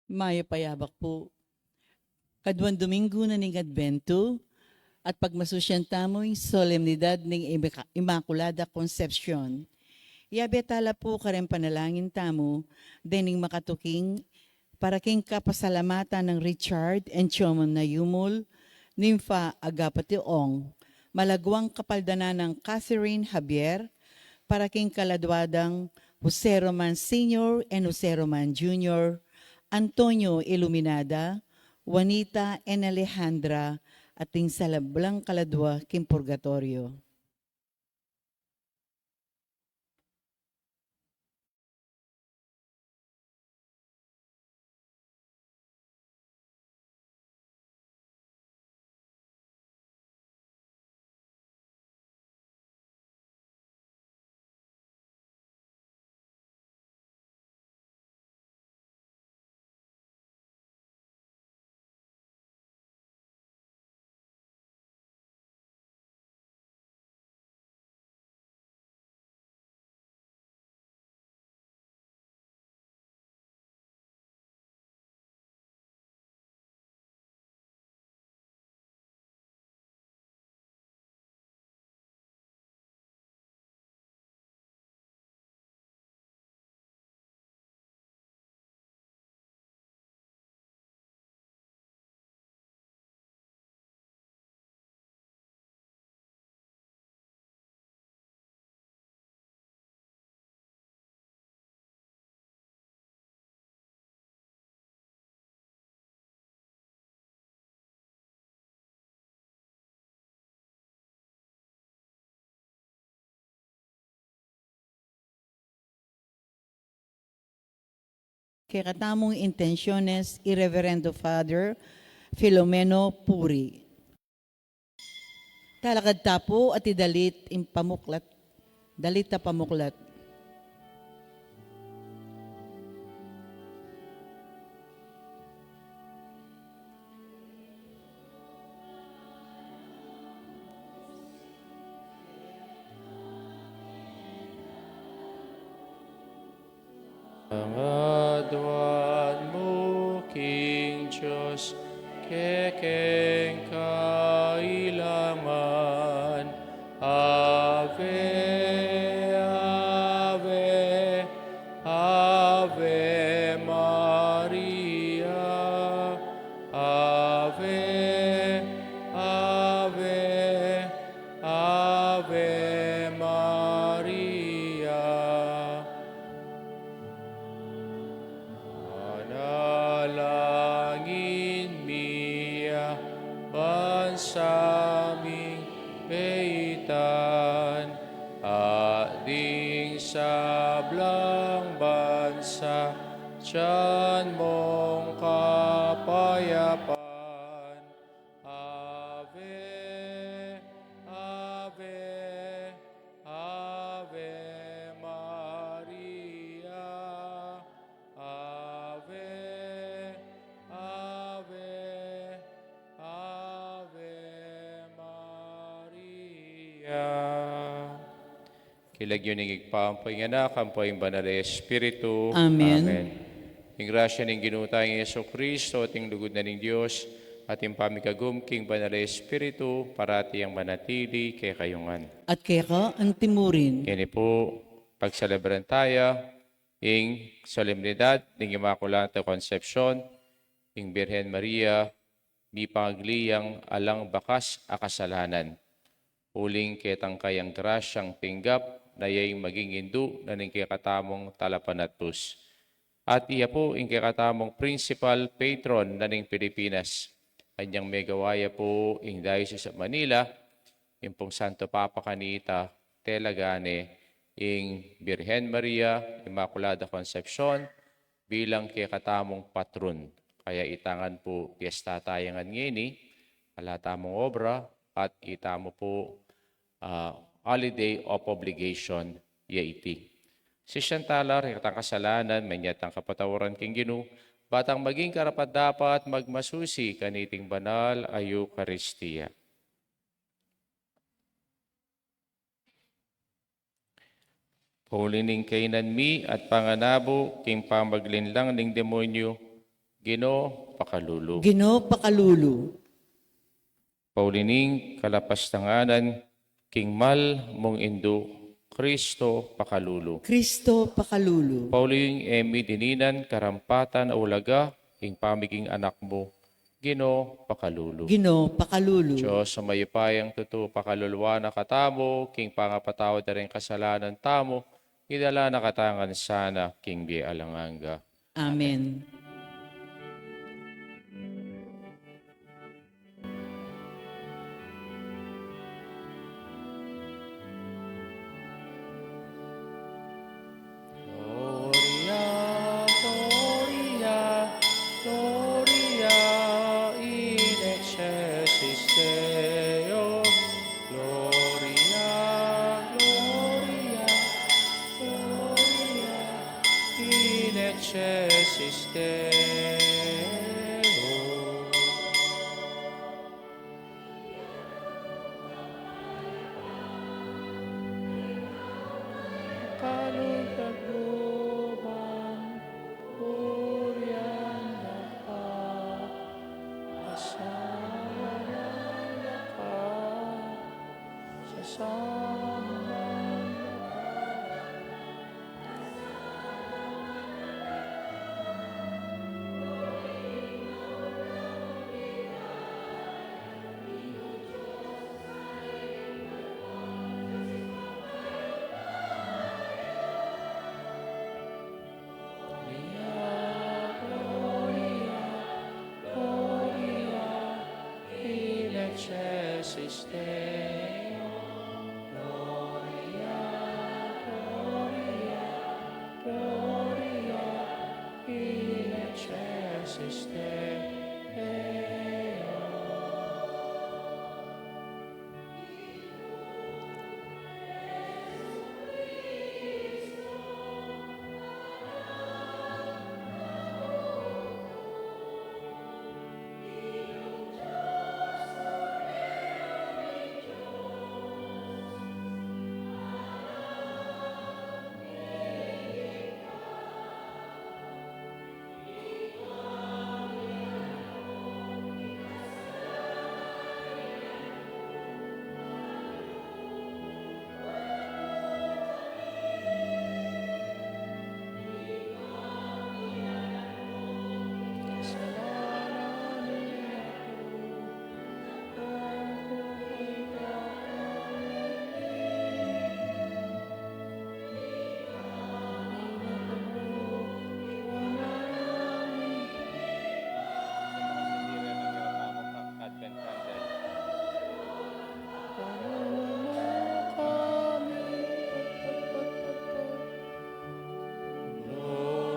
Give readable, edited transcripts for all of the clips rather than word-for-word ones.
Mayo payabak po. Kadwan Domingo na ning Advento at pagmasusyan tamoy solemnidad ning Immaculada Concepcion. Iabetala po karen panalangin tamo dening makatuking para king kapasalamatan ng Richard and Chomon na Yumul, Nympha Agapationg, malagwang kapaldana ng Catherine Javier, para king kaladwadang Jose Roman Sr. and Jose Roman Jr., Antonio Iluminada, Juanita and Alejandra, ating salablang kaladwa king purgatorio. Kay katamong intensyones, Irreverendo Father Filomeno Puri. Talakad tapo at idalit impamuklat. Dalit ta pamuklat. Pangadwan mo, King Diyos, kekeng kailangan. Ave, Ave, Ave Maria. Ave, Ave, Ave Maria. Manalangin miya, bansaming peitan, ading sablang bansa, tiyan mong kapayapaan. Ave, Ave, Ave Maria. Ave, Ave, Ave Maria. Kilag yun ng igpampoy nga na, kampoy ang banal na Espiritu. Amen. Ing grasya ng ginutang Yeso Kristo, ating lugod na ng Diyos, ating pamikagum, king banal na Espiritu, parati ang manatili kay kayungan. At kaya ka ang timurin. Kini po, pagselebran tayo, ing solemnidad ng Immaculata Concepcion, ing Birhen Maria, mi pangagliyang alang bakas akasalanan. Uling ketang kayang grasyang tinggap na yay maging indu na ning kakatamong talapanatus. At iya po ing kakatamong principal patron na ning Pilipinas. Kanyang megawaya po ing Diocese of Manila, ing pong Santo Papa Kanita, Telagane, ing Birhen Maria, Immaculada Concepcion, bilang kakatamong patron. Kaya itangan po piyesta tayangan ngini, alatamong obra, at itamo po holiday of obligation, yaiti. Si Shantalar, ikatang kasalanan, manyatang kapatawaran king Ginu, batang maging karapat dapat magmasusi kaniting banal ayu Eucharistia. Paulining kainan mi at panganabo, king pamaglinlang ning demonyo, Ginoo pakalulu. Ginoo pakalulu. Paulining kalapastanganan, king mal mong indo, Kristo pakalulu. Kristo pakalulu. Pauling emi dininan karampatan a ulaga, king pamiging anak mo, Ginoo pakalulu. Ginoo pakalulu. Diyos sa mayupayang tuto pakaluluwa na katamo, king pangapatawad na rin kasalanan tamo, idala na katangan sana, king bi alanganga. Amen. Gloria, Gloria, Gloria in excelsis Deo. Gloria, Gloria, Gloria in excelsis Deo. Kalugagluban, Purianda ka, Asaya ka, Sasaman excelsis Deo. Gloria, Gloria, Gloria in excelsis Deo.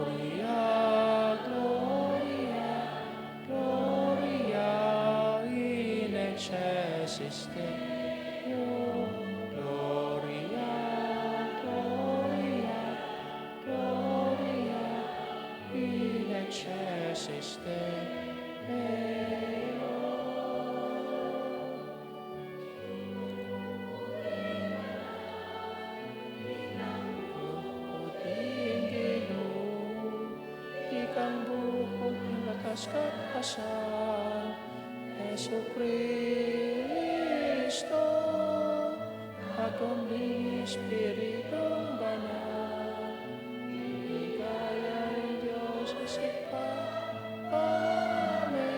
Gloria, Gloria, Gloria in excelsis Deo. Gloria, Gloria, Gloria in excelsis Deo. Ikang bukod ng lakas katasan, Yesu Cristo, akong Espiritong Banal, ibigaya ng Diyos isipa. Amen.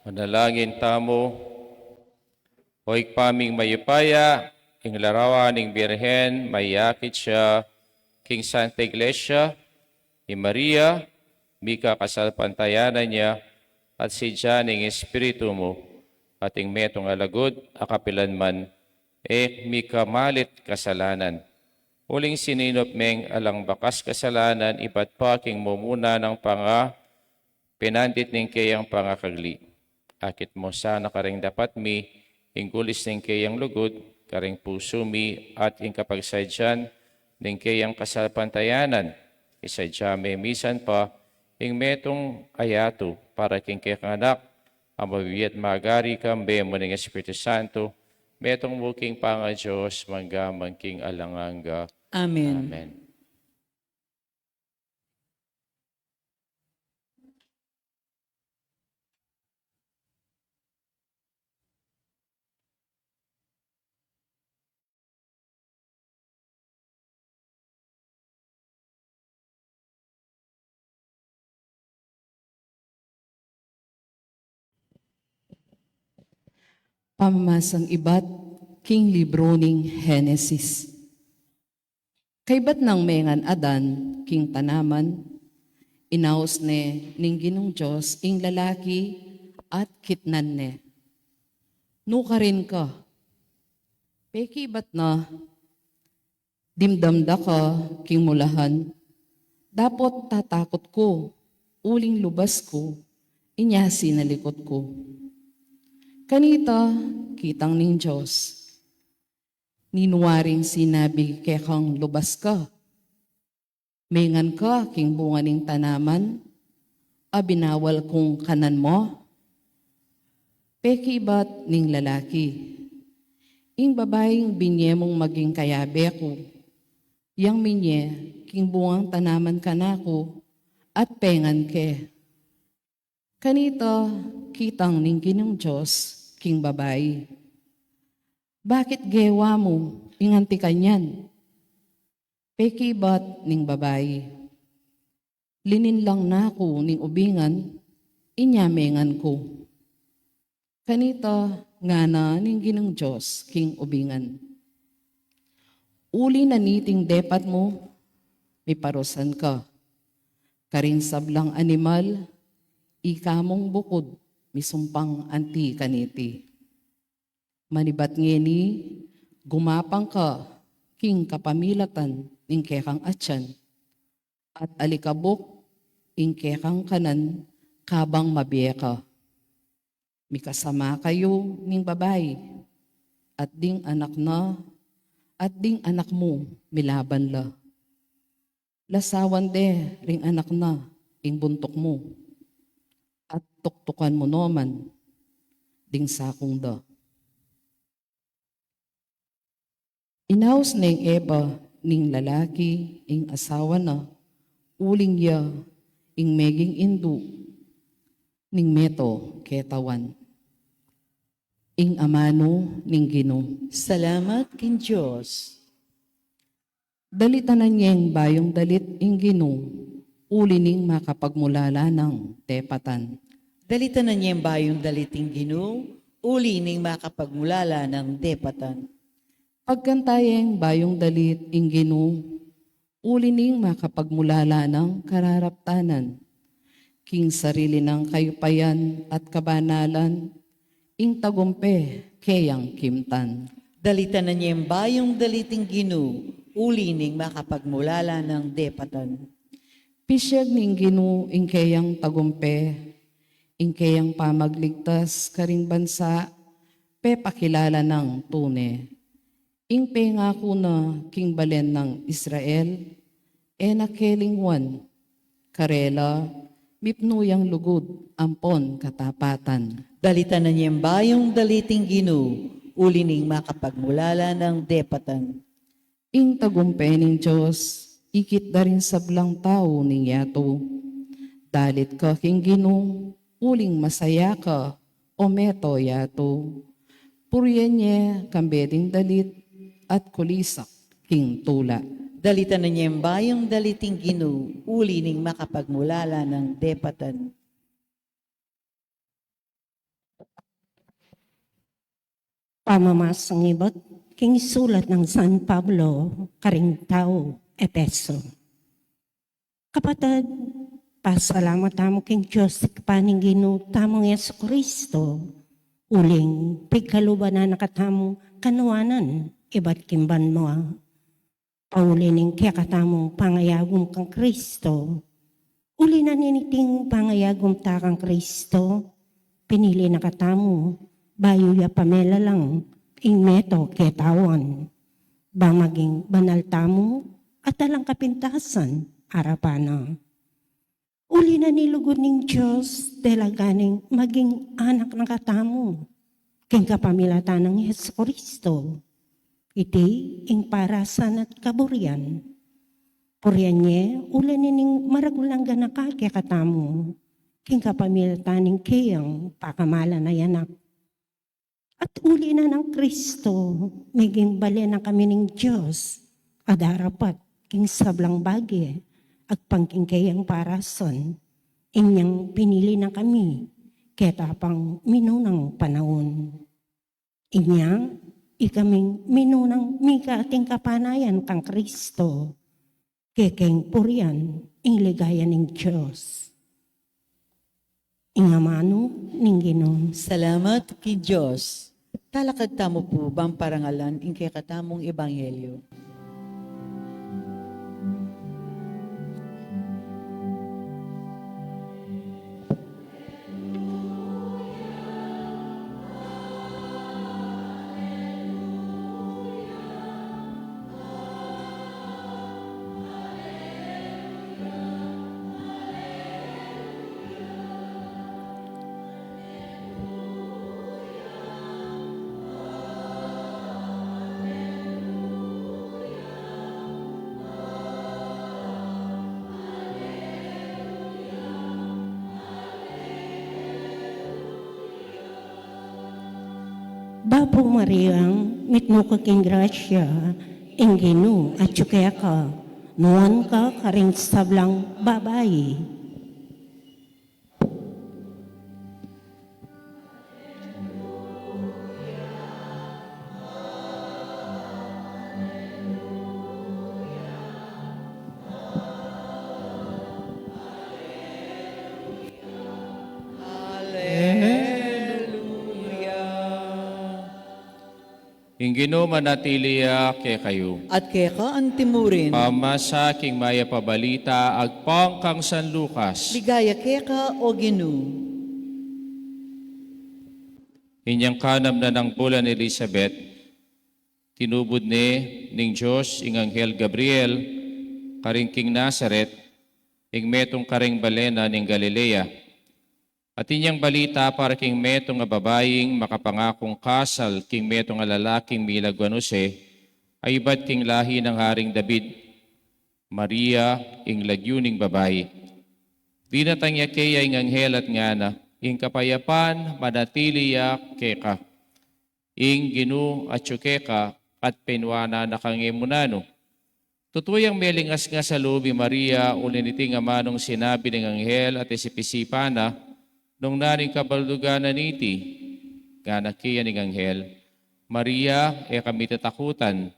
Manalangin tamo, ho'y paming mayupaya, ing larawan ning Birhen, mayakit siya, King Santa Iglesia, ni Maria, mika kasalpantayanan niya, at si Jan ing Espiritu mo, ating metong alagod, akapilan man, mi kamalit kasalanan. Uling sininop meng alang bakas kasalanan, ipat pa king mumuna ng pinandit ning kayang pangakagli. Akit mo sana karing dapat mi, inggulis ning kayang lugod, karing puso mi, at ing kapagsadyan ning kayang kasapantayanan. Isadya may misan pa, ing metong ayato, para king kayang ang mabibiyat magari kambe mo ning Espiritu Santo, metong muking panga Diyos, manggamang king alanganga. Amen. Amen. Pamamasang iba't king libro ning Henesis. Kaybat ng mengan adan, king tanaman, inaos ne ning ginong Diyos, ing lalaki at kitnan ne. Nuka rin ka, peki bat na, dimdamda ka, king mulahan, dapot tatakot ko, uling lubas ko, inyasi na likot ko. Kanita, kitang ning Diyos. Ninuwaring sinabi kay kang lubas ka. Mengan ka king bunga ning tanaman, abinawal kong kanan mo. Peki bat ning lalaki. Ing babaeng binye mong maging kayabe ko. Yang minye, king bungang tanaman ka na ko, at pengan ke. Kanita, kitang ning ginong Diyos, king babae. Bakit gewa mo, inganti kanyan? Peki bat ning babae. Linin lang na ko ning ubingan, inyamengan ko. Kanita, nga na ning ginong Diyos, king ubingan. Uli na niting depat mo, may parusan ka. Karing sablang animal, ikamong bukod, misumpang anti kaniti. Manibat ngeni, gumapang ka, king kapamilatan, ning kekang atyan, at alikabok, ing kekang kanan, kabang mabiye ka. Mikasama kayo ning babae, at ding anak na, at ding anak mo, milaban la. Lasawan de, ring anak na, ing buntok mo, at tuktukan mo noman, ding sakong da. Inaos ning Eva ning lalaki ing asawa na, uling ya ing meging indu, ning meto ketawan. Ing amano ning Ginoo. Salamat king Diyos. Dalitanan niyang bayong dalit ing Ginoo, uli ning makapagmulala ng tepatan. Dalita na niya bayong daliting Ginoo, uli ning makapagmulala ng depatan. Pagkantayeng bayong dalit ing Ginoo, uli ning makapagmulala ng kararaptanan, king sarili ng kayupayan at kabanalan, ing tagumpe kayang kimtan. Dalita na niya bayong daliting Ginoo, uli ning makapagmulala ng depatan. Pisyag ning Ginoo ing kayang tagumpe, ing kayang pamagligtas karing bansa, pepakilala ng tune. Ing pengako na king balen ng Israel, nakelingwan, karela, mipnuyang lugod, ampon katapatan. Dalita na niya bayong daliting Ginoo, uli ning makapagmulala ng depatan. Ing tagumpe ning Diyos, ikit da rin sablang tao ning yato. Dalit ka king Ginoo, uling masaya ka, o meto yato. Puryenye kambeding dalit, at kulisak king tula. Dalita na niya bayong daliting Ginoo, uli ning makapagmulala ng depatan. Pamamasang ibot, king sulat ng San Pablo, karing tao, Epeso. Kapatid, pasalamat tamo king Diyos, kapaning Ginoo, tamong Yesu Kristo, Uling pikaluba na nakatamong kanuanan, iba't kimban mo. Paulining kaya katamong pangayagom kang Kristo. Uli na niniting pangayagom ta kang Kristo. Pinili na katamo, bayo ya pamela lang, ing meto ketawan. Ba maging banal tamo, at talang kapintasan, arapana. Uli na nilugod ng Diyos, delaganing maging anak ng katamo. King kapamilatan ng Yesu Kristo. Iti ing parasan at kaburian. Purian niya, uli nining maragulang ganaka kaya katamo. King kapamilatan ng kiyang pakamala na yanak. At uli na ng Kristo, maging bali na kami ng Diyos. Adarapat, king sablang bagi, at pangkingkayang parason, inyang pinili na kami, kaya tapang minunang panahon. Inya, ikaming minunang mika ating kapanayan kang Kristo, kekeng purian, ing ligaya ng Diyos. Ingamano ning Ginoo. Salamat kay Diyos. Talakad tamo po bang parangalan in kay katamong ebanghelyo. Bapo Mariang, mitno ka king grasya, ing Ginoo at tsukaya ka, nuan ka karing sablang babae. Ingino manatiliya ke kayo. At kaya ka ang timurin, Pamasa king maya pabalita agpang kang San Lucas. ligaya kaya ka o Ginoo. Inyang kanam na ng bulan Elizabeth, tinubod ni ning Diyos ing Anghel Gabriel, karing king Nazaret, ing metong karing balena ning Galilea. At inyang balita para king metong nga babaying makapangakong kasal king metong nga lalaking milagwanuse, ay iba't king lahi ng Haring David, Maria ing lagyuning babayi. Di natangya kaya ing anghel at ngana, ing kapayapan manatiliya keka, ing Ginoo at syukeka at penwana na kangimunano. Tutuyang melingas nga sa lubi Maria, uliniting nga manong sinabi ng anghel at isipisipana, nung naring kabalduganan niti, ganakiya ning anghel, Maria, kami tatakutan,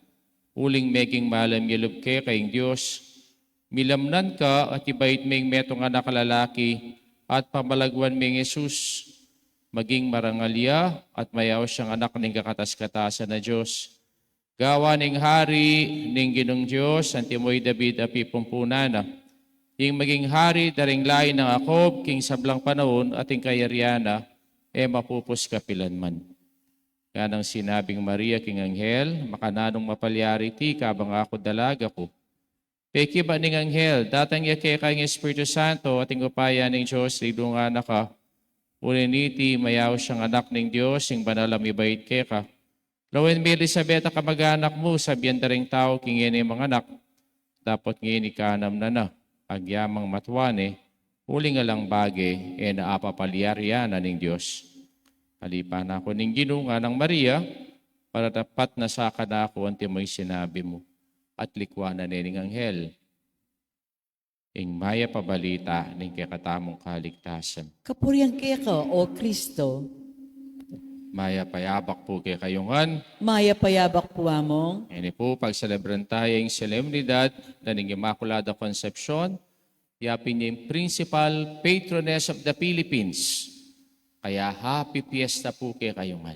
uling meging malam yelub ke kayong Diyos, milamnan ka at ibait ming metong anak lalaki at pamalagwan ming Jesus, maging marangalya at mayaw siyang anak ning kakatas-katasan na Diyos. Gawa ning hari ning Ginong Diyos, antimoy David api pumpunana, ing maging hari daring lain ng Akob, king sablang panahon ating kayariana, mapupos kapilanman. Ganang sinabing Maria king anghel, makananong mapalyari ti kabang ako dalaga ko. Peki ba ning anghel, datang yake kang Espiritu Santo ating upaya ning Diyos, lidunga na ka. Uliniti, mayaw siyang anak ning Diyos, ing banalam ibait ke ka. Lawen mi Elizabeth kamag-anak mo, sabihan daring tao, king yan mga anak, dapat ngayon ikanam na. Agyamang matwane, uli nga lang bage, naapapalyarian na ning Diyos. Alipan ako ning ginunga ng Maria, para dapat nasaka na ako ang timoy sinabi mo, at likwanan ning anghel. Ing maya pabalita ning kakatamong kaligtasan. Kapuriang kaya ka o Kristo, Maya payabak po kay kayungan. maya payabak po among, Ini po, pagselebran tayo yung solemnidad na ning Immaculada Concepcion, yapin niya yung principal patroness of the Philippines. Kaya happy fiesta po kayo man.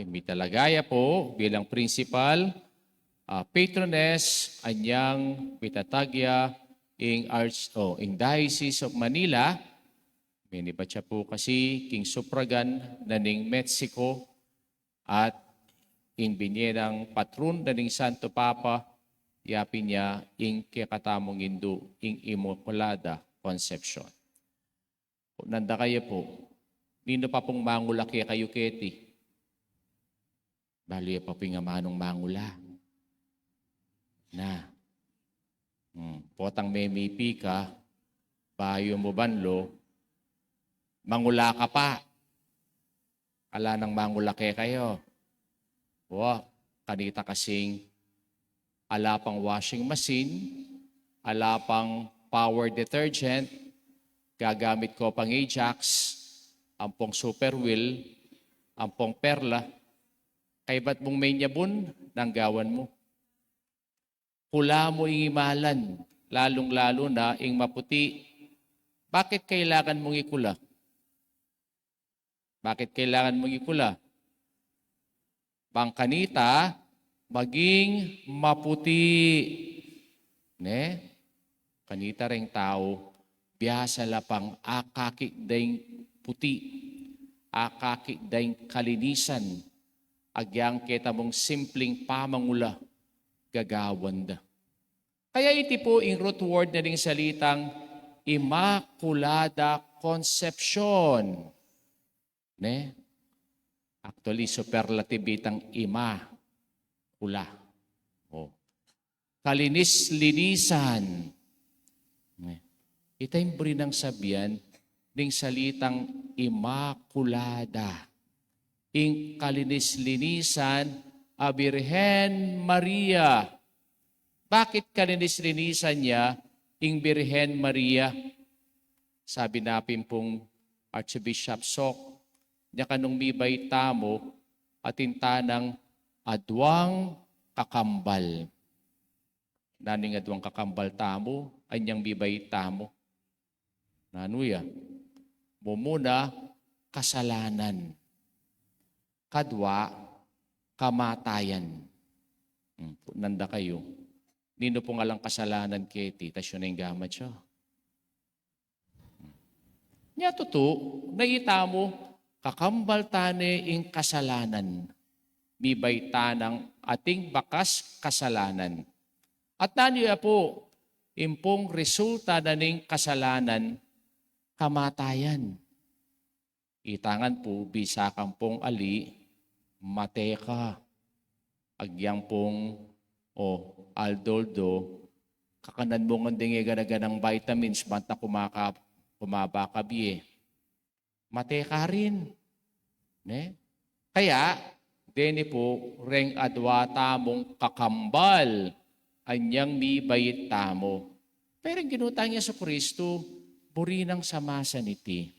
May talagaya po bilang principal, patroness, anyang pitatagya in Diocese of Manila. Minibat siya po kasi King Supragan na ning Mexico at in binyerang patron na ning Santo Papa, yapin niya ing kikatamong Hindu ing Immaculada Conception. Nanda kayo po, nino pa pong mangulaki kayo keti. Bali pa po nga manong mangula. Na, potang memipi ka, bayo mo banlo, mangula ka pa. Ala nang mangulaki kayo. Kanita kasing ala pang washing machine, ala pang power detergent, gagamit ko pang Ajax, ampong super wheel, ampong perla, kay ba't mong may nyabon, nanggawan mo. Hula mo ing imalan, lalong-lalo na ing maputi. Bakit kailangan mong ikula? Bakit kailangan mong ikula? Bangkanita, maging maputi. Ne? Kanita ring tao, biyasa lapang akakik daing puti, akakik daing kalinisan, agyang kita mong simpleng pamangula, gagawanda. Kaya iti po ing root word na ring salitang Immaculada Conception. Ne? Actually, superlative itang ima, kula. Kalinis-linisan. Ito yung brinang sabihan ng salitang Immaculada. Ing kalinis-linisan a Birhen Maria. Bakit kalinis-linisan niya ing Birhen Maria? Sabi napin pong Archbishop Sok, niya kanong mibay tamo atin tanang adwang kakambal. Naning adwang kakambal tamo, anyang mibay tamo. Nanuya, mumuna kasalanan. Kadwa, kamatayan. Nanda kayo. Nino pong alang kasalanan keti, tasyo na yung gamat siya. Nya totoo, naita mo, kakambal tane ing kasalanan, mibay tanang ating bakas kasalanan. At naniya po, impong resulta na ning kasalanan, kamatayan. Itangan po, bisakang pong ali, mateka, agyang pong aldoldo, kakanan mo ng dingi ganaganang vitamins, banta kumabakabi mateka rin. Ne? Kaya, deni po, reng adwa tamong kakambal, anyang mibay tamo. Pero ang ginutang niya sa Kristo, burinang samasan iti.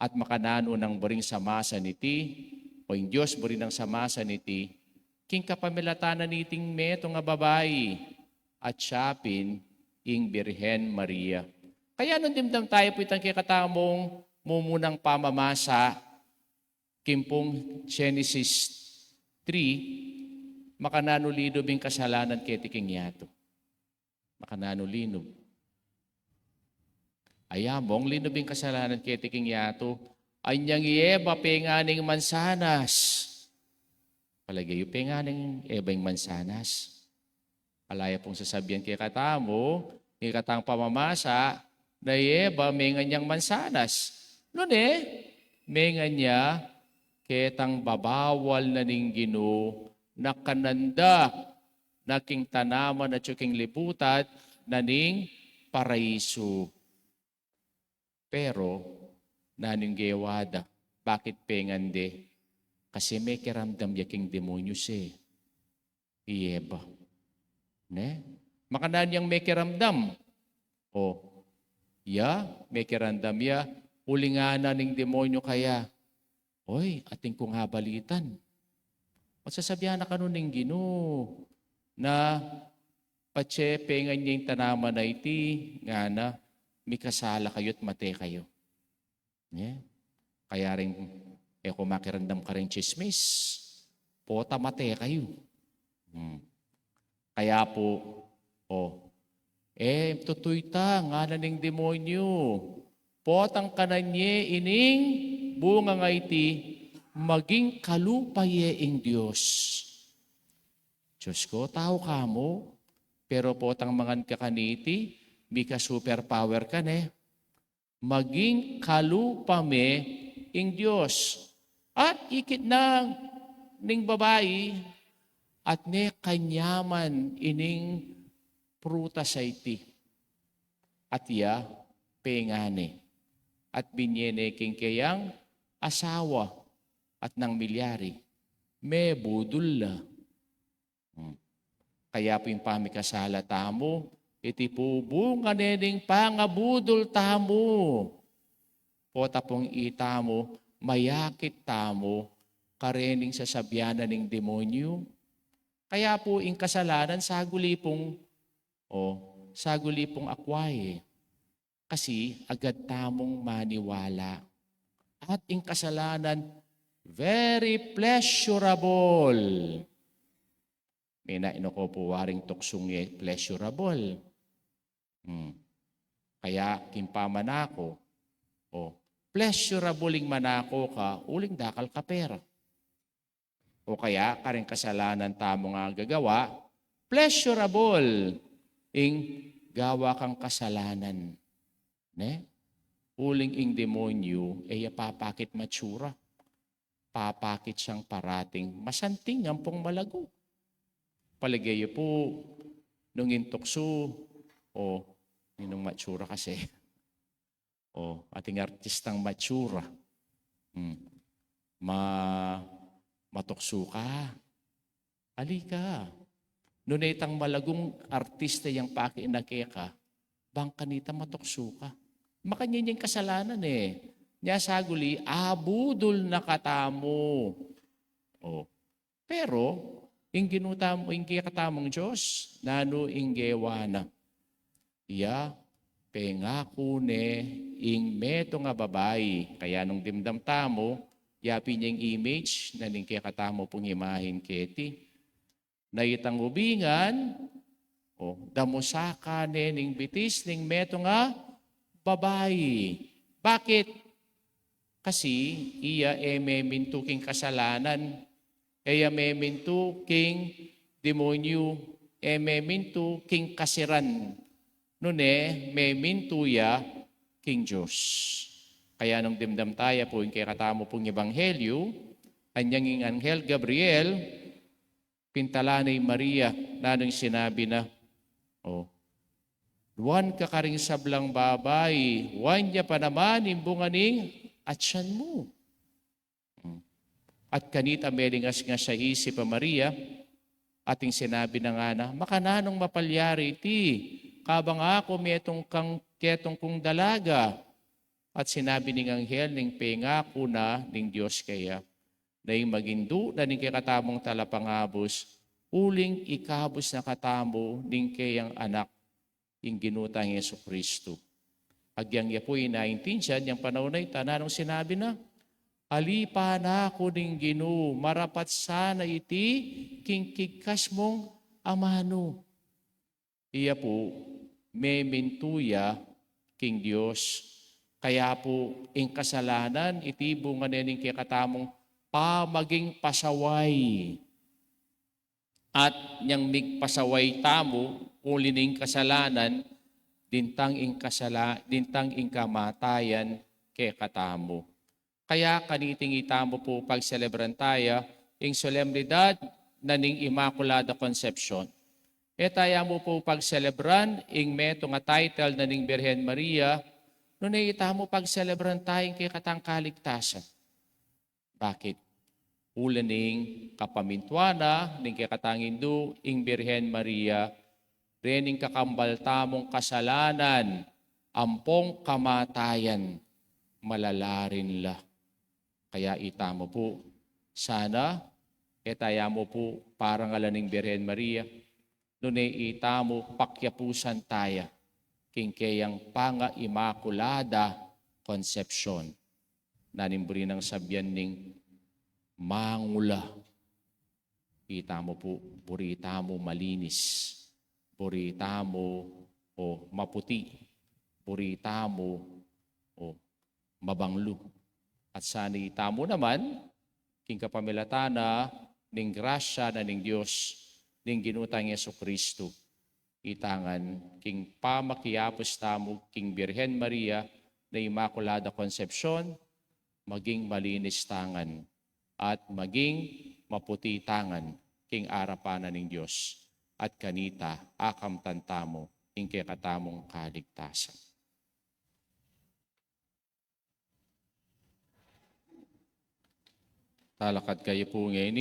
At makanano ng buring samasan iti, o yung Diyos burinang samasan iti, king kapamilatanan iting meto nga babae, at siyapin ing Birhen Maria. Kaya nung dimdam tayo po itang kikatamong mumunang pamamasa, kimpong Genesis 3, makananulinob yung kasalanan ketiking yato. Makananulinob. Ayamong linob yung kasalanan ketiking yato, anyang ieba penganing mansanas. Palagay yung penganing eba yung mansanas. Palaya pong sasabihan kikatamo, kikatang pamamasa, na ieba may nganyang mansanas. Nune, may nganya ketang babawal na ning Ginoo na kananda na king tanaman at king liputat na ning paraiso. Pero, naning gewada, bakit pengande? Kasi may kiramdam yaking demonyo si ieba. Ne? Makanan yang may kiramdam. May kirandam ya, ulingana ning demonyo kaya. Oy, ating kong habalitan. Masasabihan na kanon ning Ginoo na patse pengan niya yung tanaman na iti, nga na, may kasala kayo't mate kayo. Yeah. Kaya rin, kung makirandam ka rin chismis, pota mate kayo. Kaya po, tutoy ta, nga na ning demonyo. Potang kananye ining bunga nga iti, maging kalupaye ing Diyos. Diyos ko, tao ka mo, pero potang mangan ka kaniti, may ka superpower ka ne. Maging kalupame ing Diyos. At ikit na ning babae, at ne kanyaman ining pruta sa iti. At iya, pengane. At binyene king kayang asawa at nang milyari. May budol la. Kaya po yung pamikasala tamo, iti po bunga nening pangabudol tamo. Pota pong itamo, mayakit tamo, karening sa sabyanan ng demonyo. Kaya po yung kasalanan sagulipong akway. Kasi agad tamong maniwala. At yung kasalanan, very pleasurable. May naino ko po waring tuksong pleasurable. Kaya kimpaman ako, pleasureableing manako ka, uling dakal ka pera. O kaya, karing kasalanan tamo nga gagawa, pleasurable ing gawa kang kasalanan. Ne? Uling ing demonyo, papakit matsura. Papakit siyang parating, masanting ang pong malago. Paligayo po, nung intukso, ninong matsura kasi. Ating artistang matsura. Matukso ka. Alika. Nung itang malagong artista yung pakiinake ka, bang kanita matukso ka. Makanyan yung kasalanan Nya saguli, abudol na katamo. Pero, ing katamong Diyos, nano ing gewana. Iya, pengako ne, ing meto nga babae. Kaya nung dimdam tamo, yapi niya yung image na ning katamo pong imahin keti. Na itang ubingan, damusaka ne ning bitis ning meto nga babae. Bakit? Kasi iya memintu king kasalanan, iya memintu king demonyo, memintu king kasiran. Nune, memintu ya king Diyos. Kaya nung dimdam tayo po yung katamo pong ebanghelyo, anyang yung Anghel Gabriel, pintalanay Maria, na nung sinabi na, Wan ka karing sablang babay, wan niya pa naman imbunganing at siyan mo. At kanita melingas nga sa isip a Maria, ating sinabi na nga na, makananong mapalyari ti, kabang ako ketong kong dalaga. At sinabi ning Anghel, ning pengako na ning Diyos kaya, na yung magindu na ning katamong talapangabos, uling ikabos na katamo ning kayang anak, yung ginutang Yesu Kristo. Agyang ya po inaintindihan, yung panahon na ito, nanong sinabi na, alipa na ako ning Ginoo, marapat sana iti, kingkikas mong amano. Iya po, memintuya king Diyos. Kaya po, ing kasalanan, iti bunga nening katamong pamaging pasaway. At niyang migpasaway tamo, ulining kasalanan, dintang ing kamatayan kay katamo. Kaya kaniting itamo po pagselebran tayo, ing solemnidad na ning Immaculada Conception. Etaya mo po pagselebran, ing meto nga title na ning Birhen Maria, nung itamo pagselebran tayo kay katang kaligtasan. Bakit? Ulaning kapamintuana, ning kay katang Hindu, ing Birhen Maria, rening kakambal tamong kasalanan, ampong kamatayan, malalarin la. Kaya itamo po, sana, etaya mo po, parang alaning Birhen Maria, nung itamo pakyapusan taya, king kayang panga imakulada konsepsyon. Nanimburi ng sabyan ning mangula. Kita mo po, burita mo malinis. Burita mo o maputi. Burita mo o mabanglo. At sanita mo naman, king kapamilatana, ning grasya na ning Diyos, ning ginutang Yesukristo. Itangan, king pamakiapos tamo, king Birhen Maria, na Immaculada Concepcion, maging malinis tangan at maging maputi tangan, king arapanan ning Diyos. At kanita, akam tantamo, king kakatamong kaligtasan. Talakad kayo po ngayon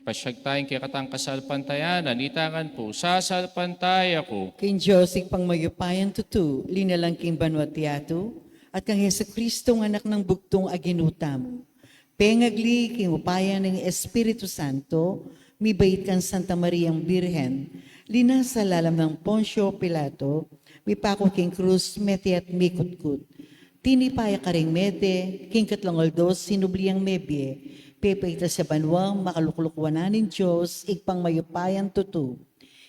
ipasyag tayong kikatang kasalpantayanan. Itangan po, sasalpantay ako King Joseph pangmayupayan tutu, linalang king Banuatiato, at kang Jesucristo ng anak ng bugtong aginutam. Pengagli king upayan ng Espiritu Santo, mibait kang Santa Mariang Birhen, linasa lalam ng Poncio Pilato, mipako king Cruz, meti at mikutkut. Tinipaya ka ring mete, king katlongoldos, sinubliang mebye, pepeita sa banwang, makaluklukwanan ng Diyos, igpang mayupayan tutu.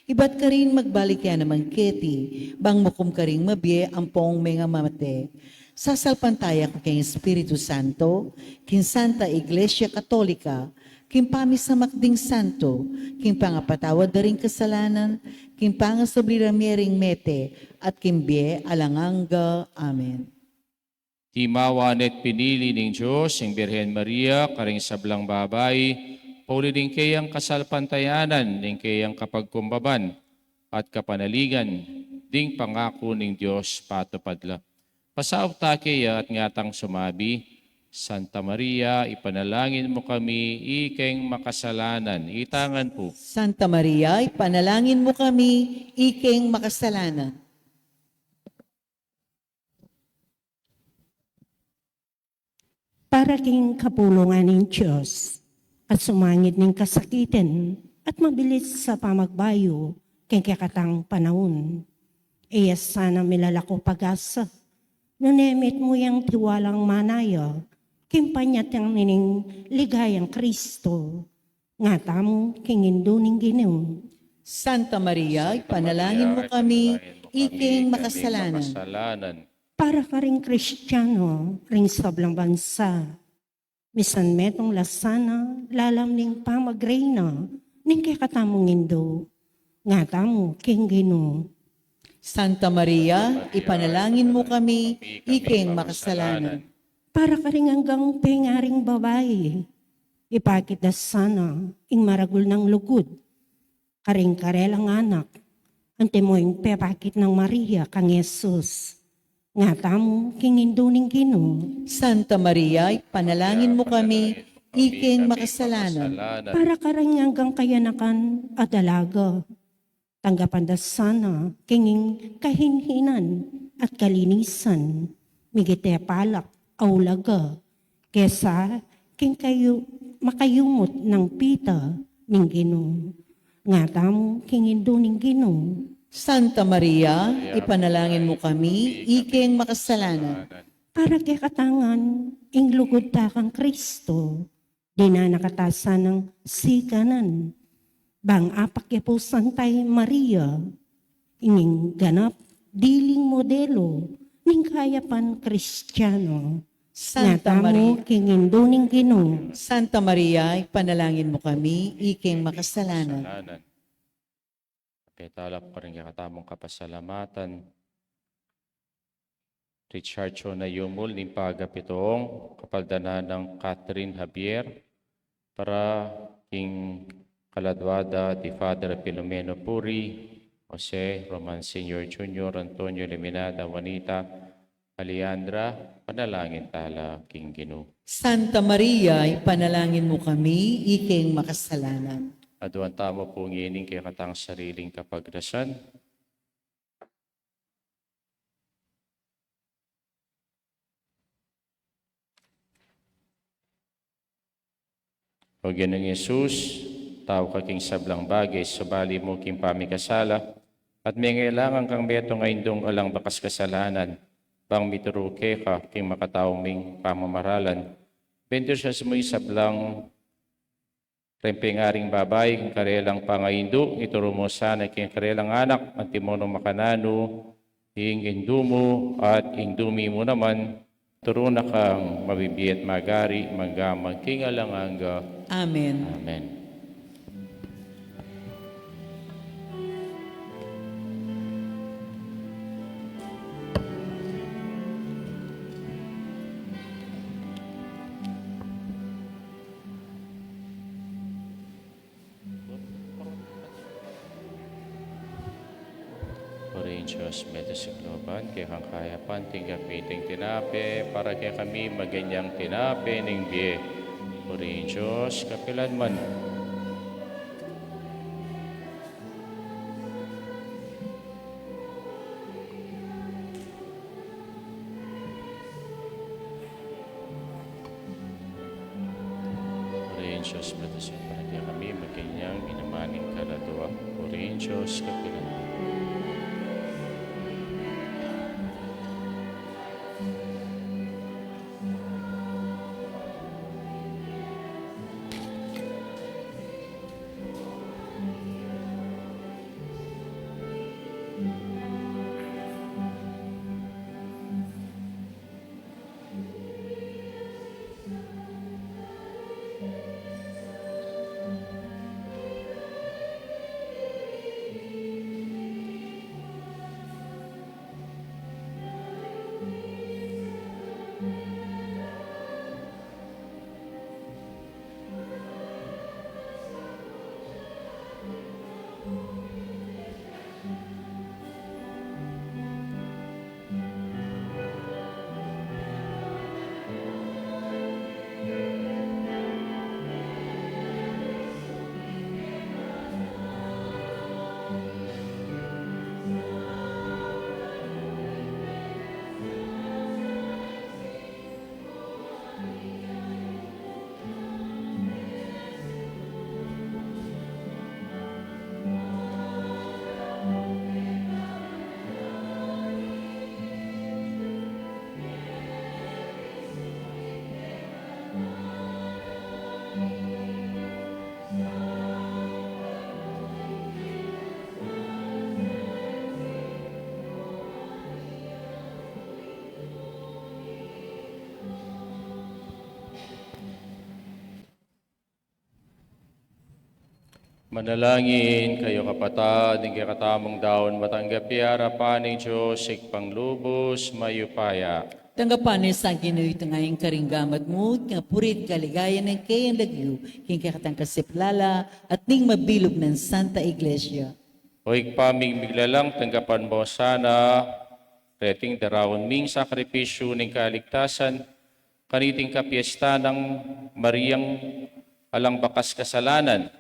Iba't ka rin magbalik yan naman keti, bang mukum ka ring mabye, ang pong mga mamate. Sasalpantaya ko kay Espiritu Santo, kin Santa Iglesia Katolika, kin pamis na makding santo, kin pangapatawad na rin kasalanan, kin pangasobliramyering mete, at kin bie alanganga. Amen. Timawan at pinili ng Diyos, ang Birhen Maria, karing sablang babay, pauli din kayang kasalpantayanan, din kayang kapagkumbaban, at kapanaligan, ding pangako ng Diyos patupadla. Pasaw ta kaya at ngatang sumabi, Santa Maria, ipanalangin mo kami, ikeng makasalanan. Itangan po. Santa Maria, ipanalangin mo kami, iking makasalanan. Para king kapulungan ng Diyos at sumangit ng kasakitan at mabilis sa pamagbayo king kakatang panahon. Iyas sana milalako pag-asa. Nunemit mo yung tiwalang manaya, kimpanyat ang nining ligayang Kristo. Nga tamo kinginduning Ginoo. Santa Maria, ipanalangin mo kami, iking makasalanan. Para ka ring Kristiyano, ring sablang bansa. Misan metong lasana, lalam ning pamagreyna, ning kakatamong indo. Nga tamo, king Ginoo. Santa Maria, ipanalangin mo kami, iking makasalanan. Para ka ring hanggang pengaring babae, ipakitas sana, ing maragul ng lugod. Karing karelang anak, ante mo yung pepakit ng Maria kang Jesus. Nga tamo, kinginduning Ginoo. Santa Maria, ipanalangin mo kami, iking makasalanan. Para karang hanggang kayanakan at dalaga. Tanggapan da sana, kinging kahinhinan at kalinisan. Migite palak, aulaga. Kesa, king kayo makayumot ng pita ng Ginoo. Nga tamo, kinginduning Ginoo. Santa Maria, ipanalangin mo kami, iking makasalanan. Para kay katangan, ing lugod ta kang Kristo, di na nakatasan ng sikanan. Bang apak po Santay Maria, inging ganap, diling modelo, ning kayapan Kristiyano. Santa Maria, kinginduning Ginoo. Santa Maria, ipanalangin mo kami, iking makasalanan. Petalap ko rin kakatamong kapasalamatan. Richard Chona Yumul, ng pagapitong kapaldanan ng Catherine Javier, para king Kaladwada, di Father Filomeno Puri, Jose Roman Sr. Jr., Antonio Liminada, Juanita, Alejandra, panalangin tala king Ginoo. Santa Maria, ipanalangin mo kami, iking makasalanan. Aduan tamo po ngining kay katang sariling kapagdasan. O Ginoong Yesus, tao ka king sablang bagay, subali mo king pamikasala, At may ngailangan kang beto ngayon dong alang bakas kasalanan, bang mituruke ka king makataong ming pamamaralan. Bendisyon mo isablang rempengaring babay, king karelang pangaindu, ituro mo sana king karelang anak, at timono makanano, ing indumo at indumi mo naman, turo na kang mabibiyat magari, manggamang king alanganga. Amen. Amen. Purihin Diyos, medyo sa globan, kaya kang kaya panting kapiting tinape, para kaya kami maganyang tinape ng biye. Purihin Diyos, kapilan man. Purihin Diyos, medyo sa para kaya kami maganyang inamaning kaladwa. Purihin Diyos, kapilan man. Manalangin kayo kapatid, ng katamong daon, matanggapi harapan ng Diyos, panglubos, mayupaya. Tanggapan ni sa Ginoo ito ngayong karinggamat mo, nga purit kaligaya ng kayang lagyo, king kakatang kasiplala, at ning mabilog ng Santa Iglesia. O ikpaming miglalang tanggapan mo sana, reting darawon ming sakripisyo ng kaligtasan, kaniting kapiesta ng Mariang alang bakas kasalanan,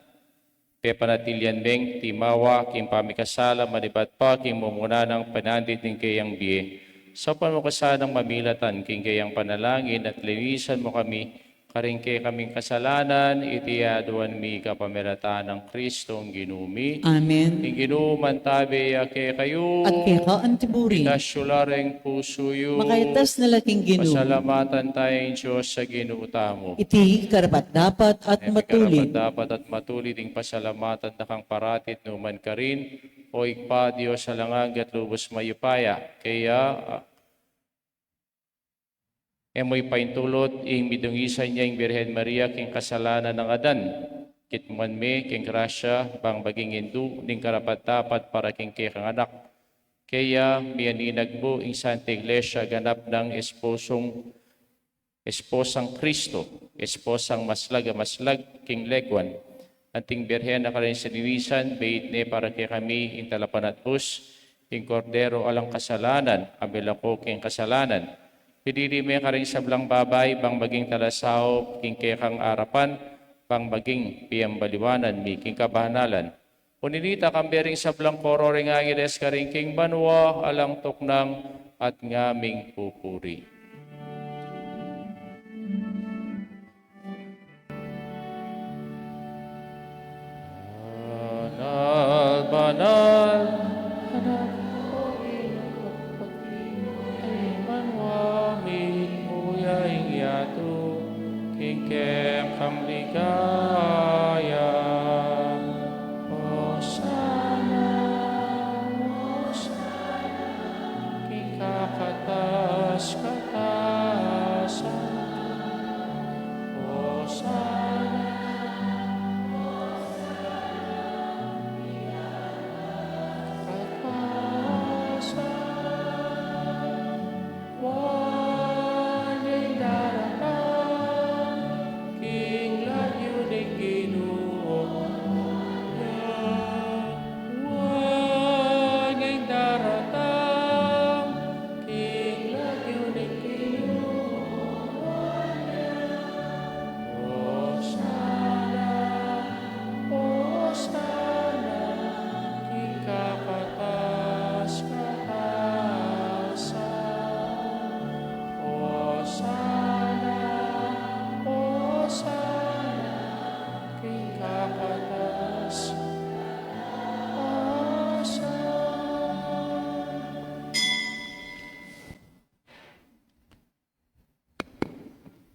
pepanatilyan meng timawa, kim pamikasala, manibat pa, kim mumuna ng panandit ng kayang biye. Sa pamukasanang mamilatan, king kayang panalangin at linisan mo kami, karingke kaming kasalanan, itiyaduan mi kapamiratan ng Kristong ginumi. Amen. Ing ginuman tabi ake kayo, At kaya ka antiburi, inasyulareng puso yu, makaitas na laking Ginoo, pasalamatan tayong Diyos sa ginuta mo. iti karapat dapat at matulid. Dapat at matulid ang pasalamatan na kang paratit numan ka rin, o ikpa Diyos sa langang at lubos mayupaya. Kaya, emoy paintulot, ing midungisan niya ing Birhen Maria, king kasalanan ng adan. Kitman me, king grasya, bang baging hindu, ning karapat dapat para king kang anak. Kaya, miyaninag mo, ing Santa Iglesia, ganap ng esposang Kristo, esposang maslag, king legwan, anting Birhen na karin sininisan, bait ne para kay kami, in talapan at bus, king kordero alang kasalanan, abilako king kasalanan. Pinili may karing sablang babay, bang maging talasaw, king kang arapan, bang maging piyambaliwanan, mi king kabanalan. Uninita kang bering sablang koro ring angiles karing king banwa, alang tuknang at ngaming pupuri. Banal, banal,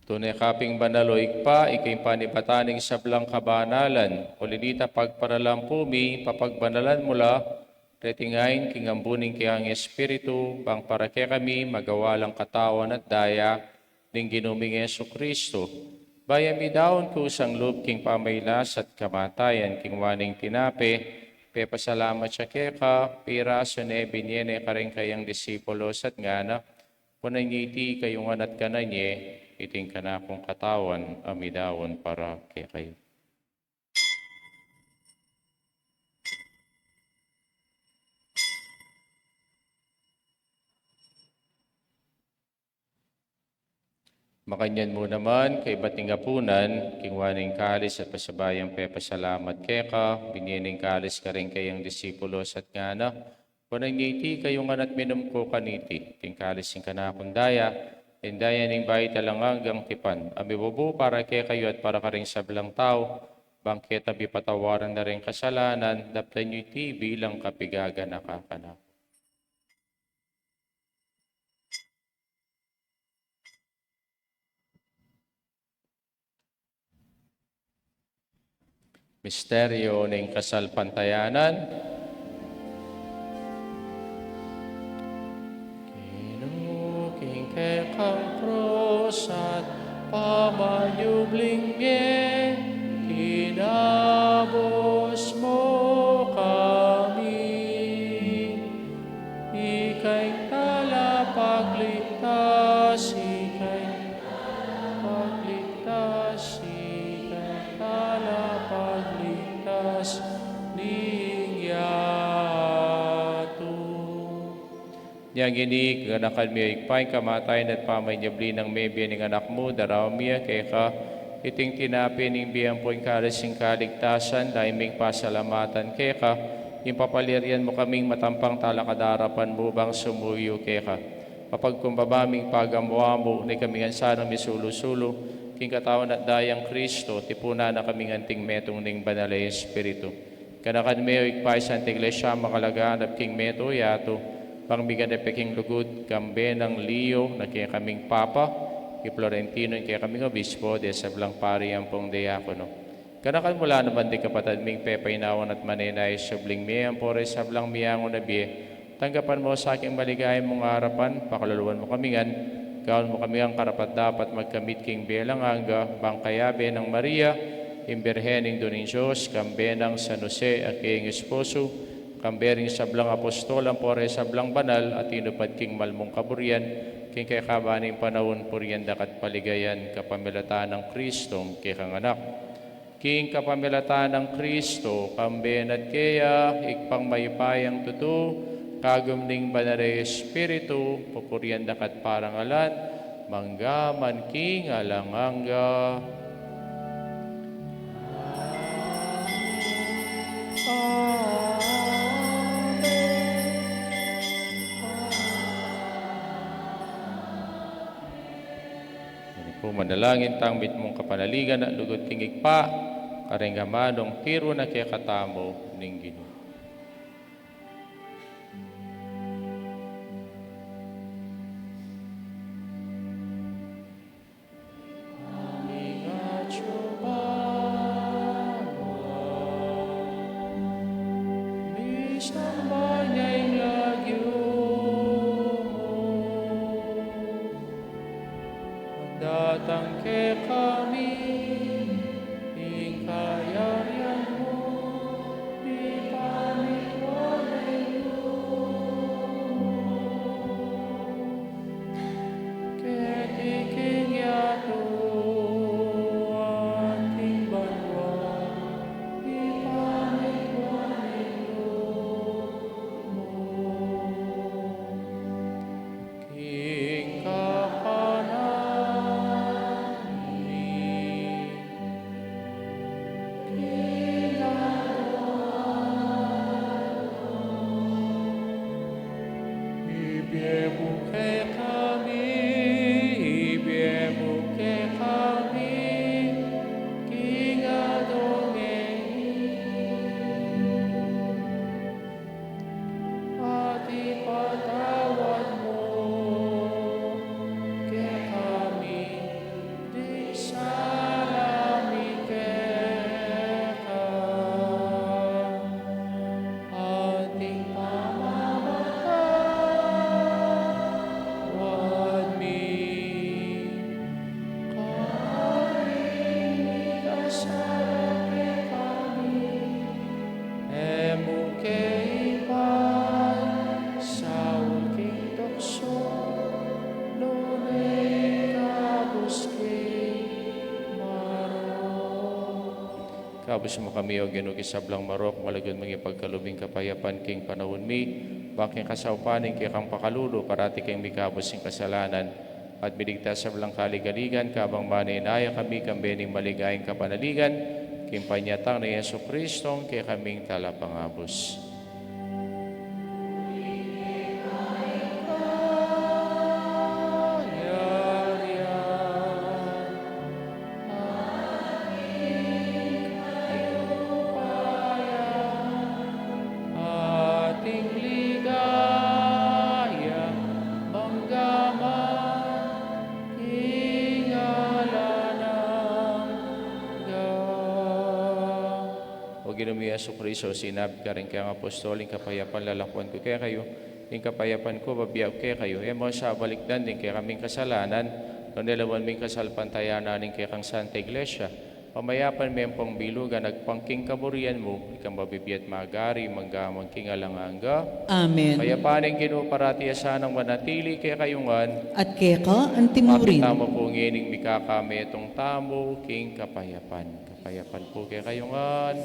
Tunay kaping banaloy pa, ikay panibataning sablang kabanalan, kulinita pagparalampumi, papagbanalan mula, retingain kingambuning kayang Espiritu, bang para kaya kami magawalang katawan at daya, ning ginuming Yesu Kristo. Bayami daon ko sang loob king pamaylas at kamatayan, king waning tinape, pasalamat siya keka, pira sune binyene ka rin kayang disipulos at ngana, punanyiti kayong anat kananye, iting ka na akong katawan, amidawon para kay kayo. Makanyan mo naman kay bating apunan, kingwaning kalis at pasabayang pasalamat keka, binyening kalis ka rin kayang disipulos at ngana, punanyiti kayong anat minum ko kaniti, ting kalis yung kanakundaya, indaya ning bayi talanggang tipan, amibubu para kay kayo at para ka rin sablang tao, bangket abi patawaran na rin kasalanan, daptan nyo iti bilang kapigaga nakakanak. Misteryo ng kasalpantayanan. Kinuking kekang krus at pamayubling niya, kinabos mo kami. Ika'y talapagligtas, ika'y pagligtas, ika'y talapagligtas, niyatu. Niyang inig, ganakan miya ikpain kamatay at pamanyabli ng mebya ng anak mo, daraw miya kay ka, iting tinapi ng biyang po'y karising kaligtasan, daiming pasalamatan kay ka, impapalirian mo kaming matampang talakadarapan mo bang sumuyo kay ka. Mapagkumbabaming pagamuha mo, ni kaming ansanang misulusulo, king katawan at dayang Kristo, tipuna na kaming anting metong ning banalay Espiritu. Kanakan mayo ikpay sa antiglesia makalagaan at king meto yato, pang bigan na peking lugod, kambe ng Leo, na kaya kaming Papa, kay Florentino, kaya kaming Obispo, de sablang pari ang pong diakono. Kanakan mula naman di kapatid ming pepainawan at manenay, subling miyang pore sablang miyangon na biye, tanggapan mo sa aking maligayang mong harapan, pakaluluan mo kamingan, gawin mo kami ang karapat dapat magkamit king belang angga, bangkayabe ng Maria, imbirhening doning Diyos, kambe ng San Jose at king esposo, kambering sablang apostol, ang pore sablang banal, at inupad king malmong kaburian, king kay kabaning panahon purian dakat paligayan, kapamilatan ng Kristong kikang anak. King kapamilatan ng Kristo, kamben at kaya, ikpang maypayang tuto, kagumning banare Espiritu, pupurian dakat parangalan, manggaman king alanganga. Manalangin tang mit mong kapanaligan at lugod king ikpa, karenggamanong tiro na kaya katamo ning Ginoo. Datang ke kami, ingkayarian mo, ipamitualay mo. Ketiking yato, ating banwa, ipamitualay mo. King kapanan, Kabus mo kami o ginukisablang marok, malagyan mga pagkalubing kapayapan king panahon mi, baking kasaupaning kay kang pakalulo, parati kang mikabos sing kasalanan, at biligtas sa belang kaligaligan, kabang maninaya kami kambening maligayang kapanaligan, king panyatang ni Yesu Kristong kay kaming talapangabos. Ating ligaya, manggaman, ingalanang. O Ginoo Yesu Kristo, sinabi ka rin kaya ang apostoling kapayapan, lalakuan ko kaya kayo, yung kapayapan ko, babiyag kaya kayo, mo sa balikdan din kaya kaming kasalanan, no nilawan ming kasalpantayan nanin kaya kang Santa Iglesia, pamayapan may pong bilugan, nagpangking kaburian mo, ikang mabibiyat magari, manggamang king alanganga. Amen. Mayapaning Ginoo parati asanang manatili kaya kayungan, At kaya ka, ang timurin. makitama po ngining mikakami itong tamo, king kapayapan. Kapayapan po kaya kayungan.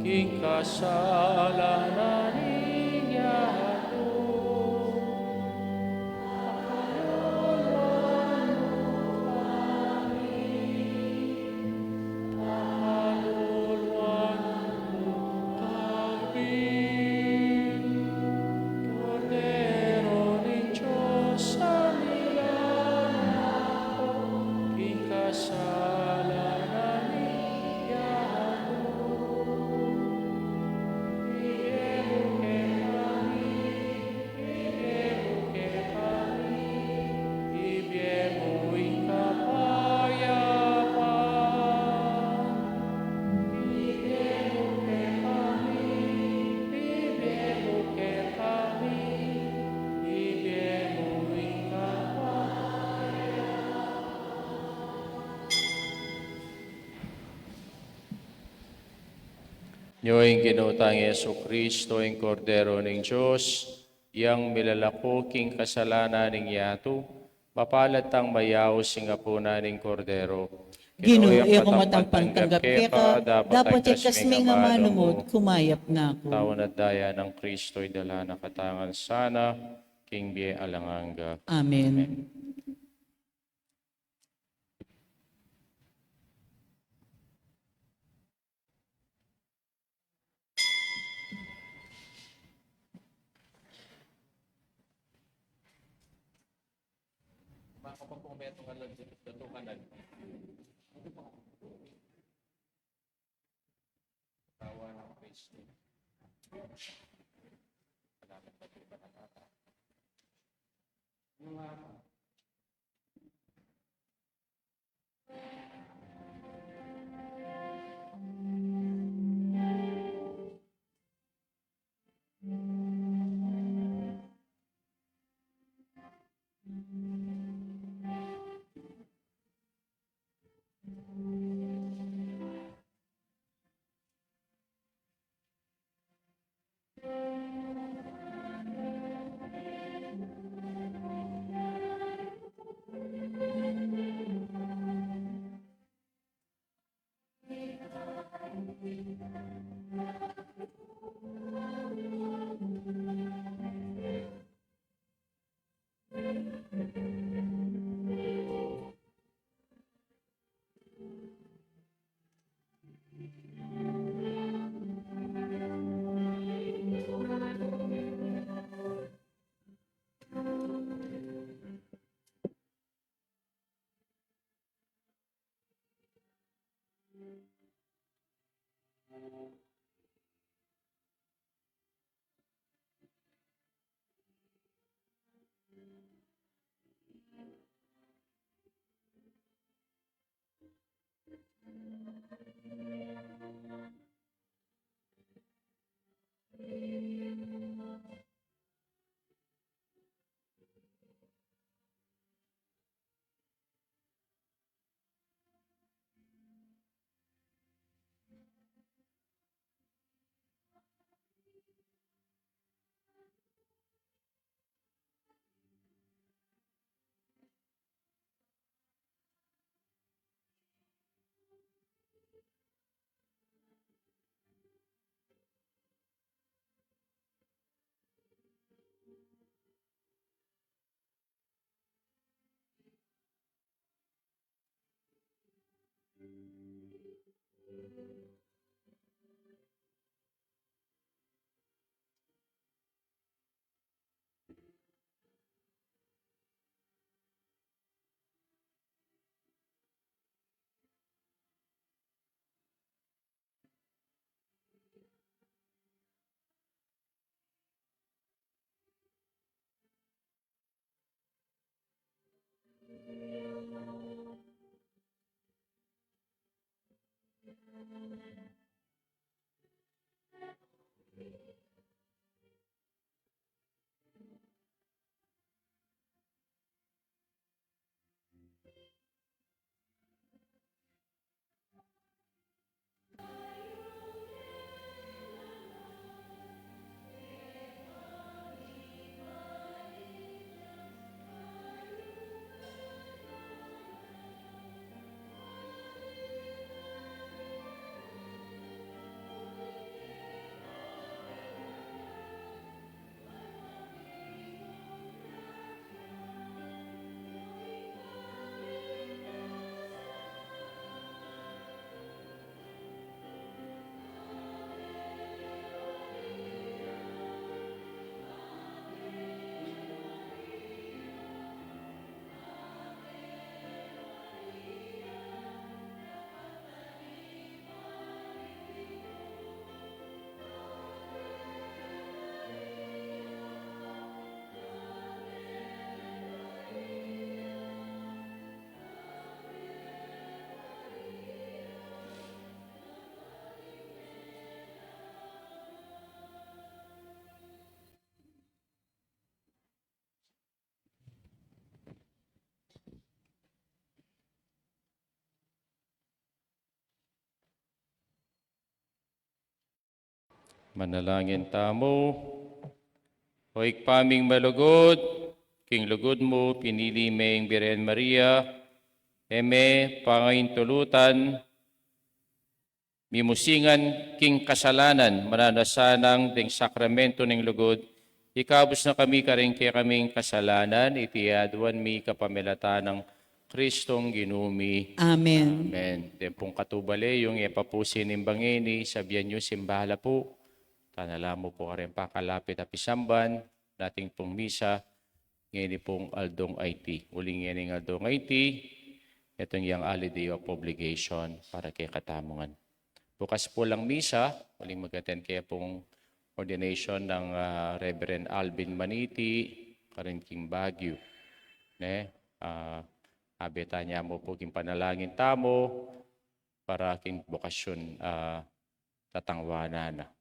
King kasalanan iyato, pakaluluan mo kami, Cordero ng Diyos sa nilalako, King kasalanan iyato. Nyo'y ginutang Yesu Kristo, ang Kordero ng Diyos, yang milalakoking kasalanan ng yato, mapalat ang mayaw singapuna ng Kordero. Ginoo, Kinoy ang iyo patampang kumatampantanggap kaya ka, dapat yakas may nga manumod, kumayap na ako. Tawan at daya ng Kristo'y dala na katangan sana, King Bie Alanganga. Amen. Manalangin tamo. Hoik paming malugod, king lugod mo, pinili maying Birhen Maria, eme pangayin tulutan, mimusingan king kasalanan, mananasanang ding sakramento ng lugod, ikabos na kami karing kaya kaming kasalanan, itiaduan mi kapamilata ng Kristong ginumi. Amen. Amen. Tempong katubale, yung ipapusin ng bangini, sabihan nyo simbahala po. Tanala mo po karin pakalapit at pisamban, nating pong misa, ngayon pong Aldong IT. Uling ngayon Aldong IT, itong yung holiday of obligation para kay katamungan. Bukas po lang misa, uling mag-attend kaya pong ordination ng Reverend Alvin Maniti, karin king Baguio. Abeta niya mo po king panalangin tamo, para king bukasyon tatangwanan na.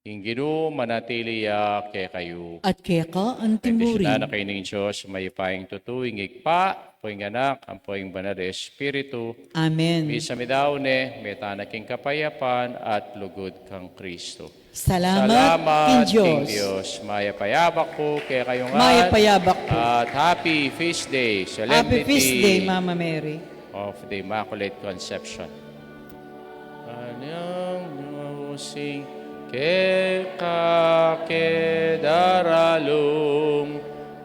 Ingino manatili kay kayo. At kaya ka ang Bendisyonan na timurin. kayo ng Diyos, may paing tutuwing igpa, poing anak, ang poing banal na Espiritu. Amen. Misa mi daw ne, may tanaking kapayapan at lugod kang Kristo. Salamat, King Diyos. Diyos. Maya payabak po kay kayong Maya payabak po. At happy feast day, Happy solemnity feast day, Mama Mary. of the Immaculate Conception. Kanyang nusing ke kakedaralong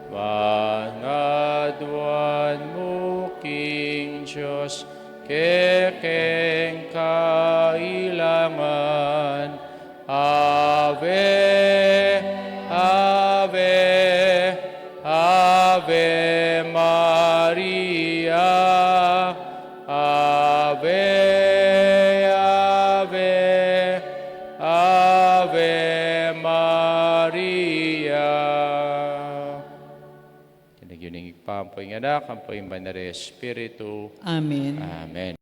mangadwan mo King Diyos kekeng kailangan Ave, Ave, Ave Maria, Ave, Ave, Ave Maria. Kinagyuning ipampoy ng anak, ang po'y banal na Espiritu. Amen. Amen.